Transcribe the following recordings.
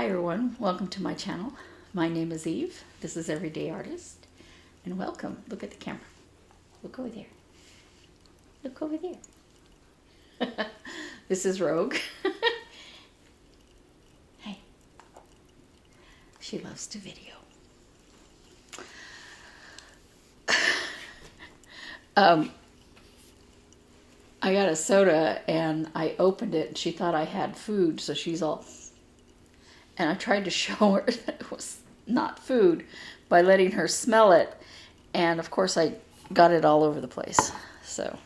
Hi everyone, welcome to my channel. My name is Eve. This is Everyday Artist, and welcome. Look at the camera. Look over there. Look over there. This is Rogue. Hey. She loves to video. I got a soda and I opened it and she thought I had food, so she's all... And I tried to show her that it was not food by letting her smell it. And of course I got it all over the place. So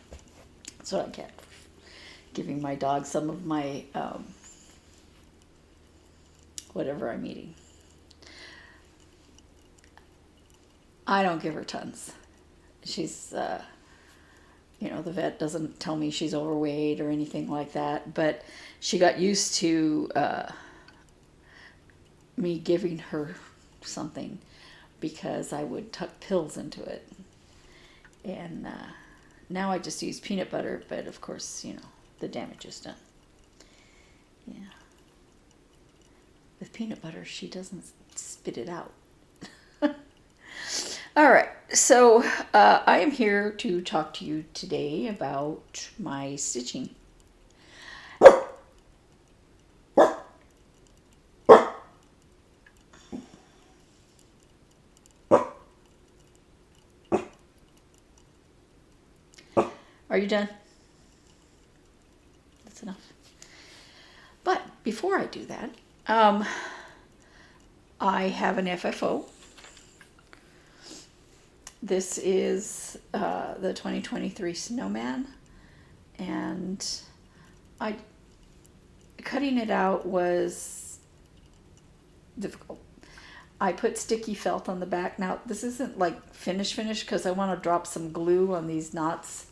that's what I get. Giving my dog some of my whatever I'm eating. I don't give her tons. She's, you know, the vet doesn't tell me she's overweight or anything like that. But she got used to... me giving her something because I would tuck pills into it. And now I just use peanut butter, but of course, you know, the damage is done. Yeah. With peanut butter, she doesn't spit it out. All right, so I am here to talk to you today about my stitching. Are you done? That's enough. But before I do that, I have an FFO. This is the 2023 Snowman, and cutting it out was difficult. I put sticky felt on the back. Now, this isn't like finish because I want to drop some glue on these knots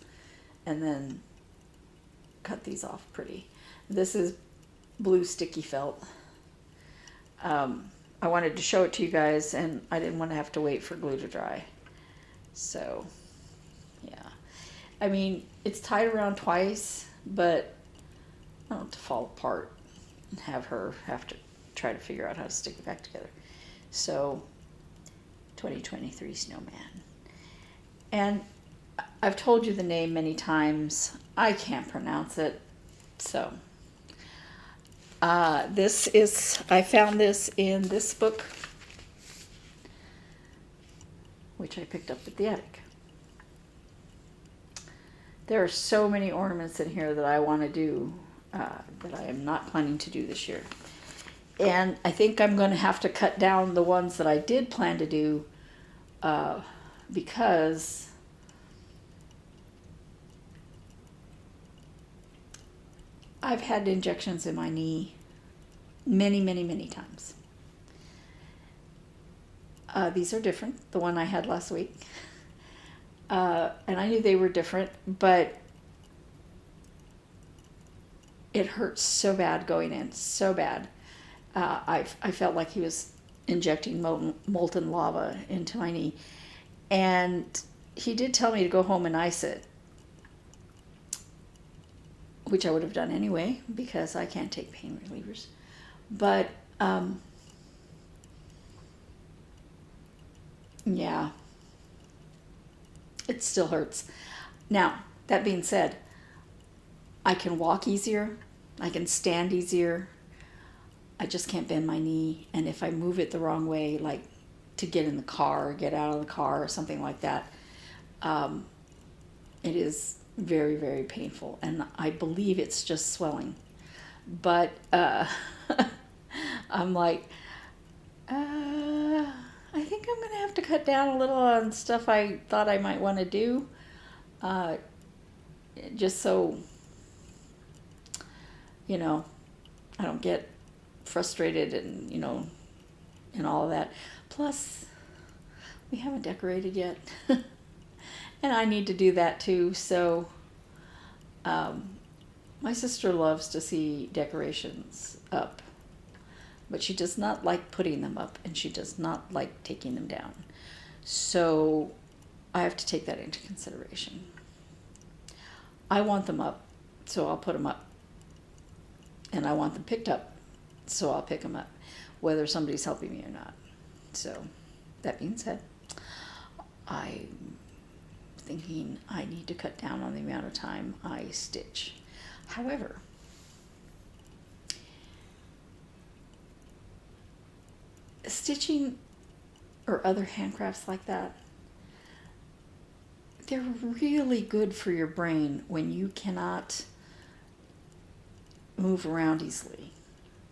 and then cut these off pretty. This is blue sticky felt. I wanted to show it to you guys, and I didn't want to have to wait for glue to dry. So, yeah. I mean, it's tied around twice, but I don't want it to fall apart and have her have to try to figure out how to stick it back together. So, 2023 Snowman. And I've told you the name many times. I can't pronounce it. So, I found this in this book, which I picked up at the attic. There are so many ornaments in here that I want to do that I am not planning to do this year. And I think I'm going to have to cut down the ones that I did plan to do because I've had injections in my knee many times. These are different, the one I had last week. And I knew they were different, but it hurt so bad going in, so bad. I felt like he was injecting molten lava into my knee. And he did tell me to go home and ice it, which I would have done anyway because I can't take pain relievers. But, yeah, it still hurts. Now, that being said, I can walk easier, I can stand easier, I just can't bend my knee, and if I move it the wrong way, like to get in the car or get out of the car or something like that, it is very painful, and I believe it's just swelling. But I'm like, I think I'm going to have to cut down a little on stuff I thought I might want to do, just so, you know, I don't get frustrated and, you know, and all of that. Plus, we haven't decorated yet. And I need to do that too. So my sister loves to see decorations up, but she does not like putting them up, and she does not like taking them down. So I have to take that into consideration. I want them up, so I'll put them up. And I want them picked up, so I'll pick them up. whether somebody's helping me or not. So that being said, I'm thinking I need to cut down on the amount of time I stitch. However, stitching or other handcrafts like that, they're really good for your brain when you cannot move around easily.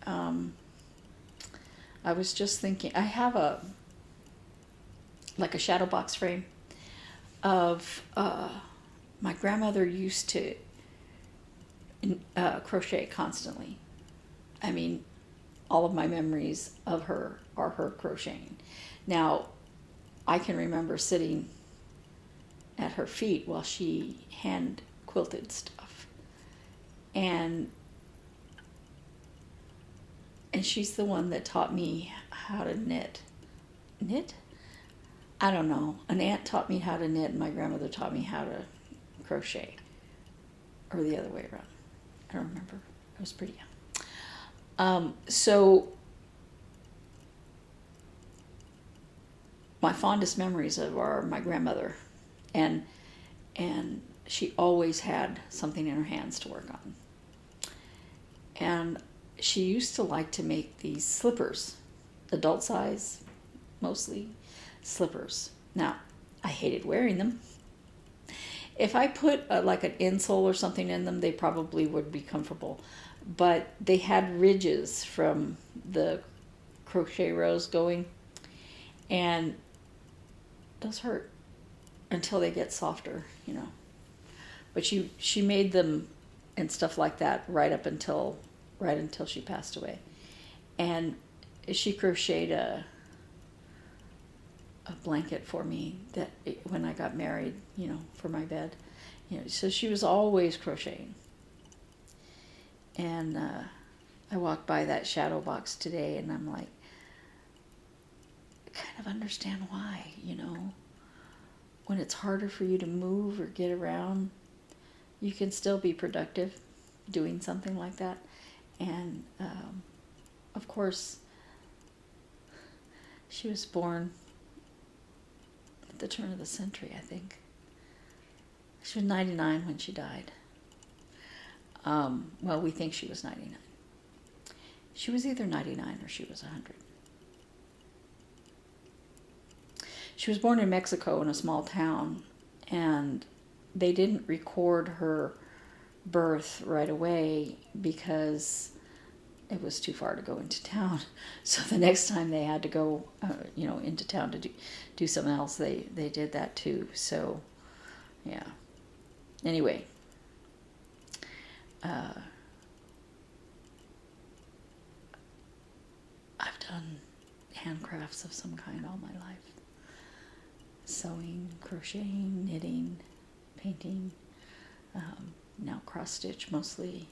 I was just thinking, I have a shadow box frame of my grandmother used to crochet constantly. I mean, all of my memories of her are her crocheting. Now, I can remember sitting at her feet while she hand quilted stuff. And she's the one that taught me how to knit. Knit? I don't know. An aunt taught me how to knit, and my grandmother taught me how to crochet. Or the other way around. I don't remember. I was pretty young. So my fondest memories of are my grandmother, and she always had something in her hands to work on. And she used to like to make these slippers, adult size, mostly slippers. Now, I hated wearing them. If I put like an insole or something in them, they probably would be comfortable. But they had ridges from the crochet rows going, and those hurt until they get softer, you know. But she made them and stuff like that right until she passed away. And she crocheted a blanket for me that when I got married, you know, for my bed. You know, so she was always crocheting. And I walked by that shadow box today, and I'm like, I kind of understand why, you know. When it's harder for you to move or get around, you can still be productive doing something like that. And of course, she was born at the turn of the century, I think. She was 99 when she died. Well, we think she was 99. She was either 99 or she was 100. She was born in Mexico in a small town, and they didn't record her birth right away because it was too far to go into town. So the next time they had to go, into town to do something else, they did that too. So, yeah. Anyway, I've done handcrafts of some kind all my life. Sewing, crocheting, knitting, painting, now cross-stitch mostly.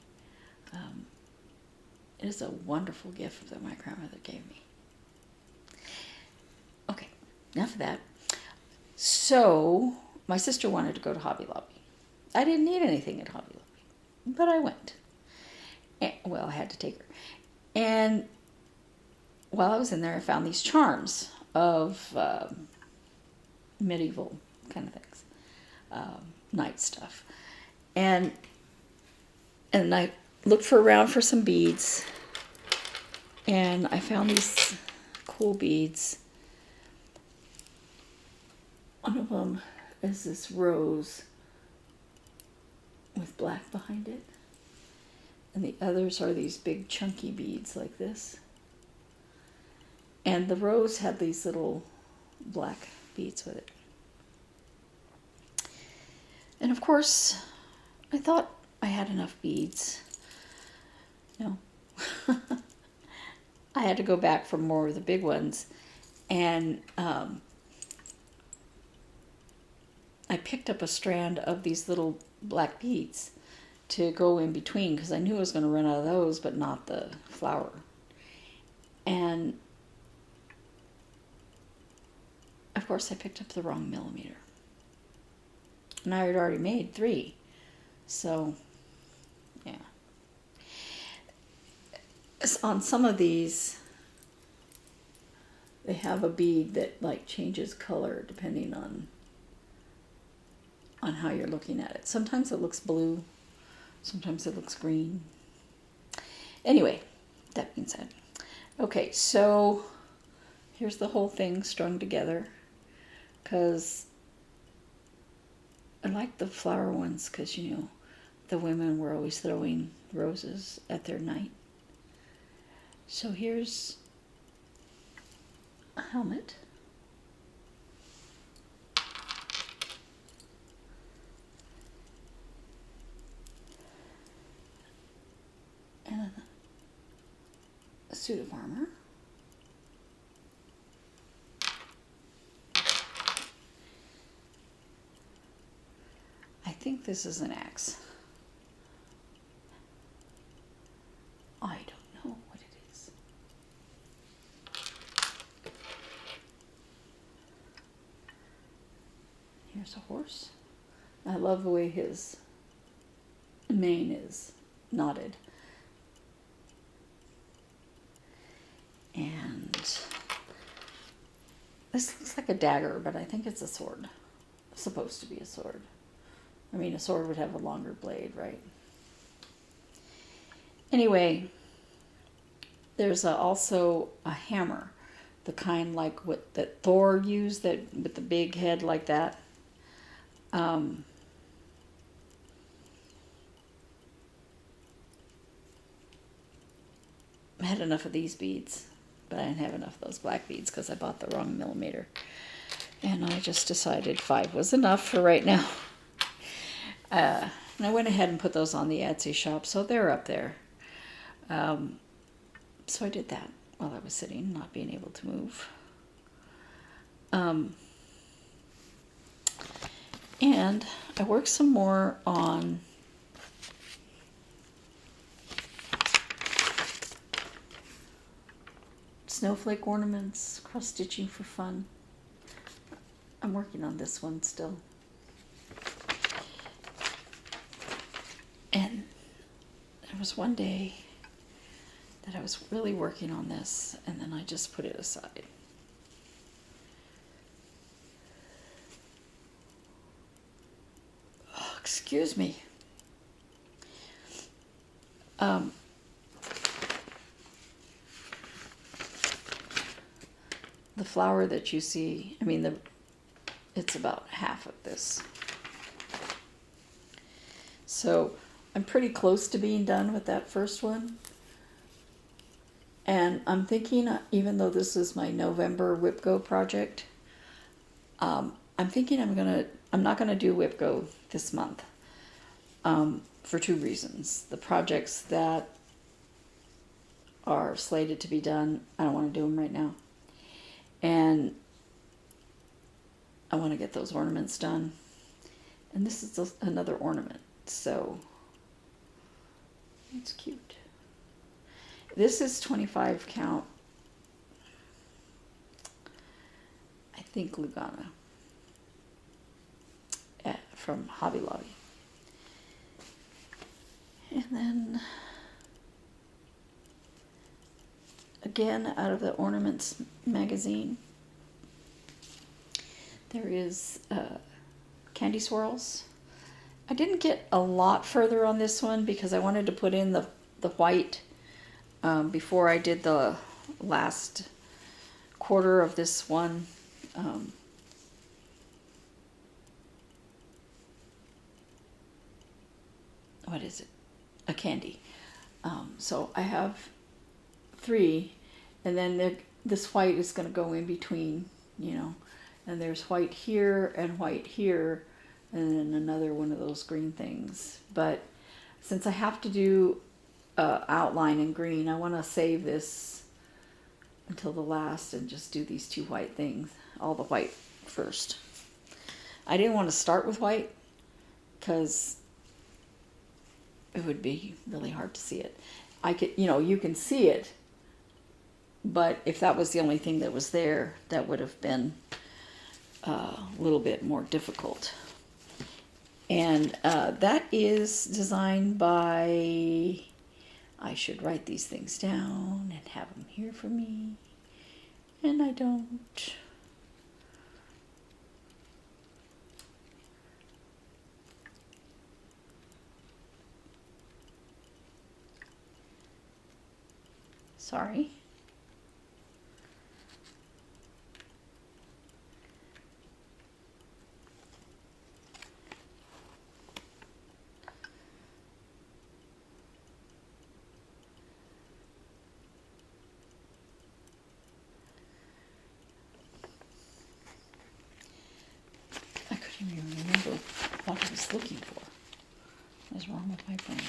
It is a wonderful gift that my grandmother gave me. Okay, enough of that. So, my sister wanted to go to Hobby Lobby. I didn't need anything at Hobby Lobby, but I went. Well, I had to take her. And while I was in there, I found these charms of medieval kind of things, knight stuff. And I looked around for some beads, and I found these cool beads. One of them is this rose with black behind it, and the others are these big chunky beads like this. And the rose had these little black beads with it. And of course, I thought I had enough beads. No. I had to go back for more of the big ones. And I picked up a strand of these little black beads to go in between, because I knew I was going to run out of those, but not the flower. And of course, I picked up the wrong millimeter. And I had already made 3. So, yeah. On some of these, they have a bead that like changes color depending on how you're looking at it. Sometimes it looks blue, sometimes it looks green. Anyway, that being said, okay, so here's the whole thing strung together, because I like the flower ones because, you know, the women were always throwing roses at their knight. So here's a helmet. And a suit of armor. I think this is an axe. I don't know what it is. Here's a horse. I love the way his mane is knotted. And this looks like a dagger, but I think it's a sword. It's supposed to be a sword. I mean, a sword would have a longer blade, right? Anyway, there's also a hammer, the kind like that Thor used, that with the big head like that. I had enough of these beads, but I didn't have enough of those black beads because I bought the wrong millimeter. And I just decided 5 was enough for right now. And I went ahead and put those on the Etsy shop, so they're up there. So I did that while I was sitting, not being able to move. And I worked some more on Snowflake ornaments, CrossStitchingForFun. I'm working on this one still. And there was one day that I was really working on this, and then I just put it aside. Oh, excuse me. The flower that you see, I mean, it's about half of this. So I'm pretty close to being done with that first one. And I'm thinking, even though this is my November WhipGo project, I'm thinking I'm not gonna do WhipGo this month, for 2 reasons. The projects that are slated to be done, I don't want to do them right now. And I want to get those ornaments done. And this is another ornament, so it's cute. This is 25 count, I think, Lugana, from Hobby Lobby. And then, again, out of the Ornaments magazine, there is candy swirls. I didn't get a lot further on this one because I wanted to put in the white before I did the last quarter of this one. What is it? A candy. So I have 3, and then this white is going to go in between, you know, and there's white here and white here, and then another one of those green things. But since I have to do outline in green, I want to save this until the last and just do these 2 white things, all the white first. I didn't want to start with white because it would be really hard to see it. I could, you know, you can see it, but if that was the only thing that was there, that would have been a little bit more difficult. And that is designed by, I should write these things down and have them here for me. And I don't. Sorry. I couldn't even remember what I was looking for. What's wrong with my brain?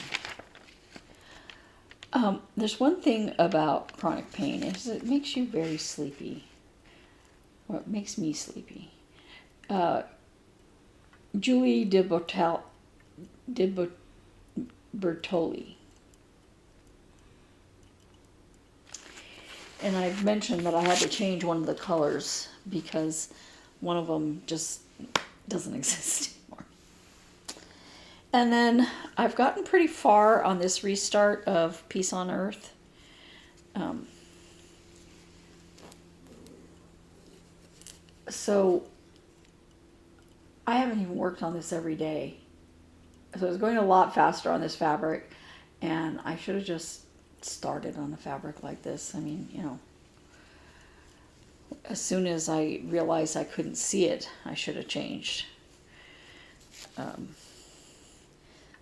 There's one thing about chronic pain is it makes you very sleepy. Or it makes me sleepy. Julie de Bertoli. And I've mentioned that I had to change one of the colors because one of them just doesn't exist anymore. And then I've gotten pretty far on this restart of Peace on Earth. So I haven't even worked on this every day. So it's going a lot faster on this fabric, and I should have just started on a fabric like this. I mean, you know, as soon as I realized I couldn't see it, I should have changed.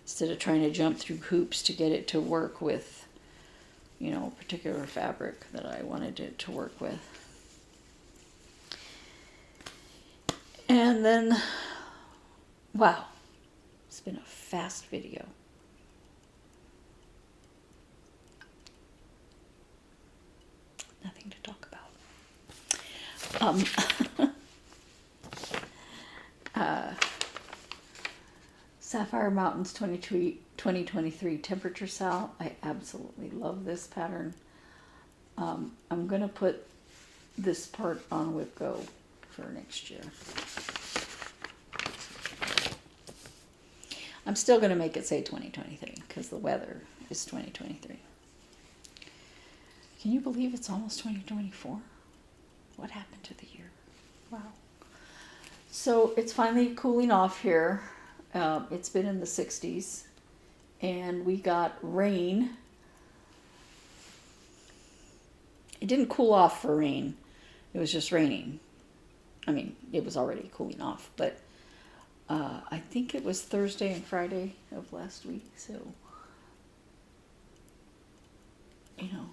Instead of trying to jump through hoops to get it to work with, you know, a particular fabric that I wanted it to work with. And then, wow, it's been a fast video. Nothing to talk about. Sapphire Mountains 2023 temperature sal. I absolutely love this pattern. I'm going to put this part on with Go for next year. I'm still going to make it say 2023 because the weather is 2023. Can you believe it's almost 2024? What happened to the year? Wow. So it's finally cooling off here. It's been in the 60s, and we got rain. It didn't cool off for rain. It was just raining. I mean, it was already cooling off, but I think it was Thursday and Friday of last week, so, you know,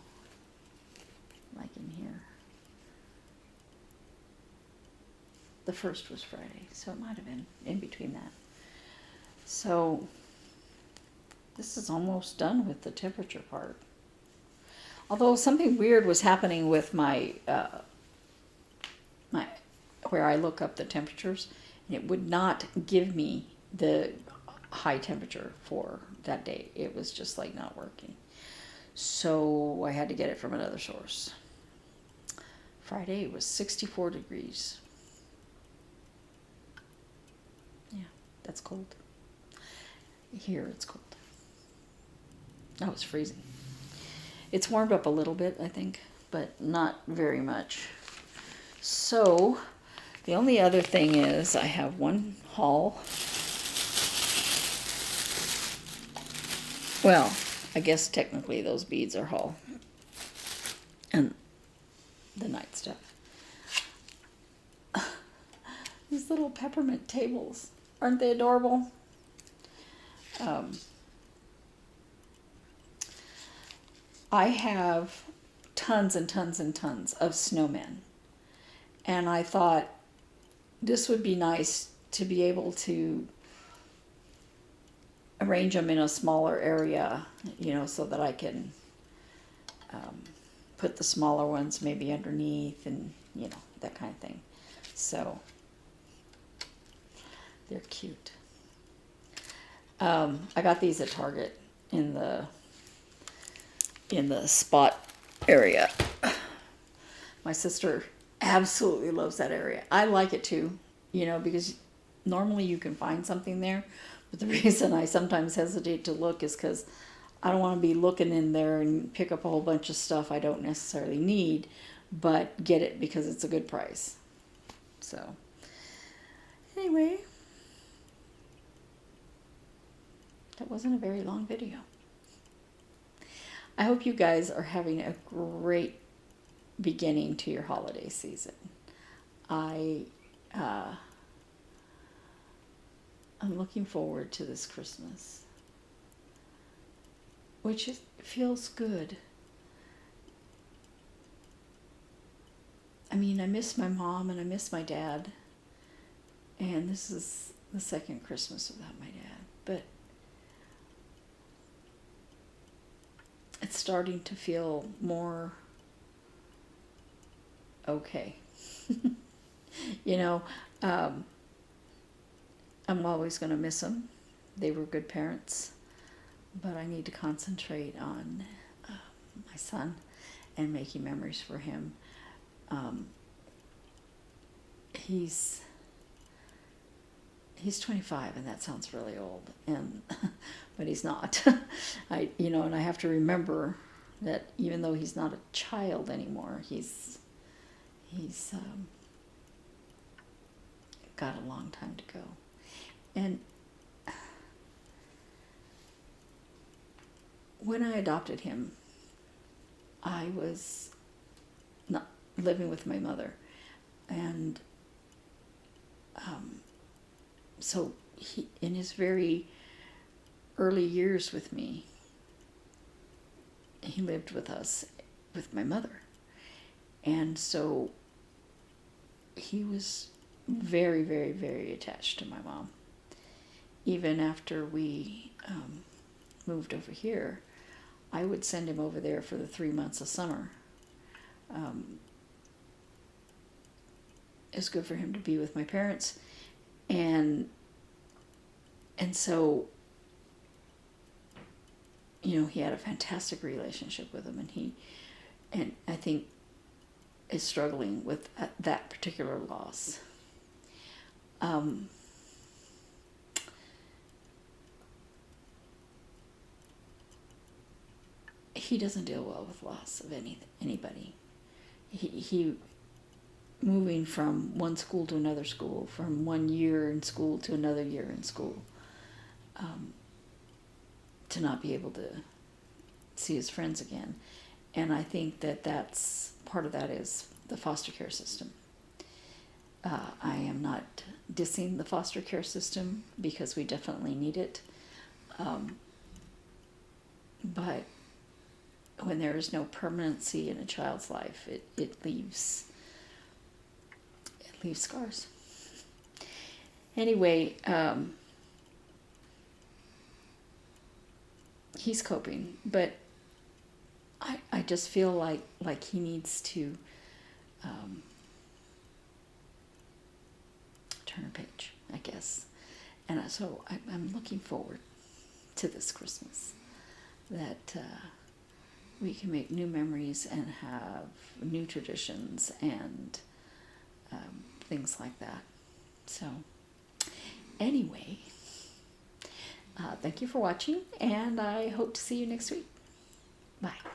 like in here. The first was Friday, so it might have been in between that. So this is almost done with the temperature part. Although something weird was happening with my where I look up the temperatures, and it would not give me the high temperature for that day. It was just like not working. So I had to get it from another source. Friday it was 64 degrees. Yeah, that's cold. Here it's cold. That was freezing. It's warmed up a little bit, I think, but not very much. So the only other thing is I have one haul. Well, I guess technically those beads are haul. And the night stuff. These little peppermint tables. Aren't they adorable? I have tons and tons and tons of snowmen. And I thought this would be nice to be able to arrange them in a smaller area, you know, so that I can put the smaller ones maybe underneath and, you know, that kind of thing. So they're cute. I got these at Target in the spot area. My sister absolutely loves that area. I like it too, you know, because normally you can find something there. But the reason I sometimes hesitate to look is because I don't want to be looking in there and pick up a whole bunch of stuff I don't necessarily need. but get it because it's a good price. So anyway, that wasn't a very long video. I hope you guys are having a great beginning to your holiday season. I'm looking forward to this Christmas, which feels good. I mean, I miss my mom and I miss my dad, and this is the second Christmas without my dad, but it's starting to feel more okay. You know, I'm always going to miss them. They were good parents, but I need to concentrate on my son and making memories for him. He's 25, and that sounds really old, and but he's not. And I have to remember that even though he's not a child anymore, he's got a long time to go. And when I adopted him, I was not living with my mother, and so he, in his very early years with me, he lived with us, with my mother, and so he was very, very, very attached to my mom. Even after we moved over here, I would send him over there for the 3 months of summer. It's good for him to be with my parents, and so, he had a fantastic relationship with him, and I think is struggling with that particular loss. He doesn't deal well with loss of anybody. He moving from one school to another school, from one year in school to another year in school, to not be able to see his friends again. And I think that's part of that is the foster care system. I am not dissing the foster care system because we definitely need it. But when there is no permanency in a child's life, it leaves scars. Anyway, he's coping, but I just feel like he needs to turn a page, I guess. And so I'm looking forward to this Christmas, that we can make new memories and have new traditions and things like that. So anyway, thank you for watching, and I hope to see you next week. Bye.